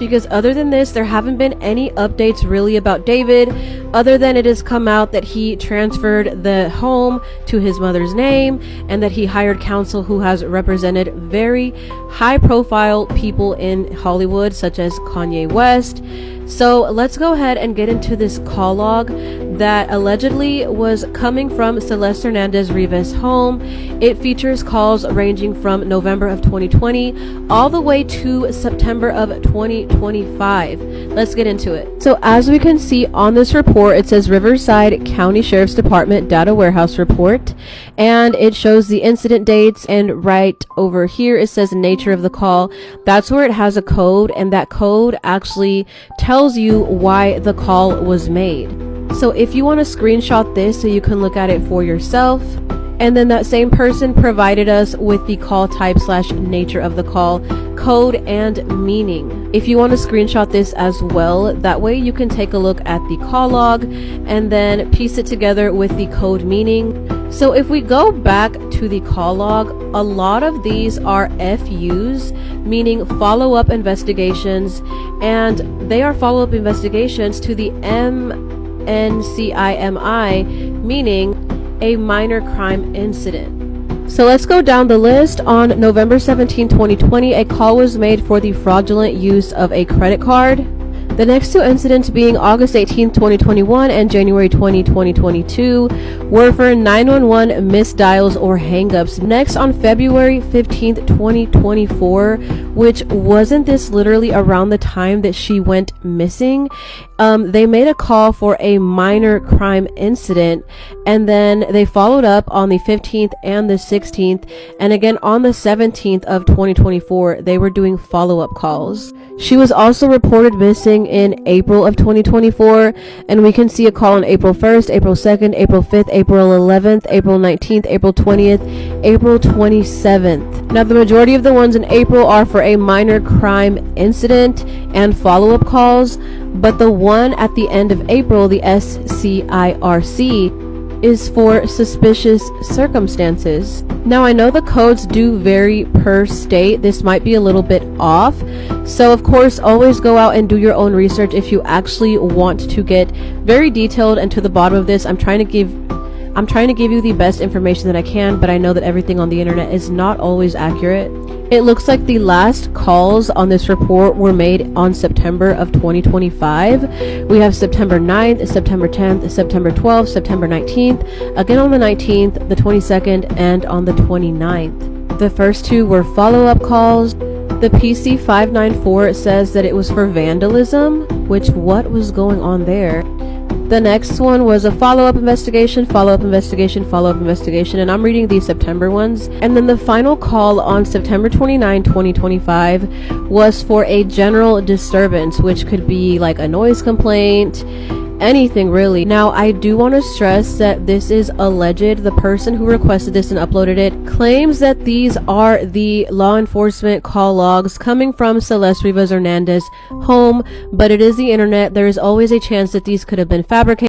because other than this, there haven't been any updates really about David, other than it has come out that he transferred the home to his mother's name and that he hired counsel who has represented very high profile people in Hollywood, such as Kanye West. So let's go ahead and get into this call log that allegedly was coming from Celeste Hernandez Rivas' home. It features calls ranging from November of 2020 all the way to September of 2025. Let's get into it. So as we can see on this report, it says Riverside County Sheriff's Department Data Warehouse Report, and it shows the incident dates, and right over here it says nature of the call. That's where it has a code, and that code actually tells you why the call was made. So if you want to screenshot this so you can look at it for yourself. And then that same person provided us with the call type / nature of the call, code, and meaning. If you want to screenshot this as well, that way you can take a look at the call log and then piece it together with the code meaning. So if we go back to the call log, a lot of these are FUs, meaning follow-up investigations, and they are follow-up investigations to the MNCIMI, meaning a minor crime incident. So let's go down the list. On November 17, 2020, a call was made for the fraudulent use of a credit card. The next two incidents, being August 18, 2021 and January 20, 2022, were for 911 missed dials or hangups. Next, on February 15, 2024, which wasn't this literally around the time that she went missing, they made a call for a minor crime incident, and then they followed up on the 15th and the 16th, and again on the 17th of 2024, they were doing follow-up calls. She was also reported missing in April of 2024, and we can see a call on April 1st, April 2nd, April 5th, April 11th, April 19th, April 20th, April 27th. Now, the majority of the ones in April are for a minor crime incident and follow-up calls, but the one at the end of April, the SCIRC, is for suspicious circumstances. Now, I know the codes do vary per state. This might be a little bit off. So of course, always go out and do your own research if you actually want to get very detailed and to the bottom of this. I'm trying to give you the best information that I can, but I know that everything on the internet is not always accurate. It looks like the last calls on this report were made on September of 2025. We have September 9th, September 10th, September 12th, September 19th, again on the 19th, the 22nd, and on the 29th. The first two were follow-up calls. The PC594 says that it was for vandalism, which what was going on there? The next one was a follow-up investigation, follow-up investigation, follow-up investigation, and I'm reading the September ones. And then the final call on September 29, 2025 was for a general disturbance, which could be like a noise complaint, anything really. Now, I do want to stress that this is alleged. The person who requested this and uploaded it claims that these are the law enforcement call logs coming from Celeste Rivas Hernandez home, but it is the internet. There is always a chance that these could have been fabricated.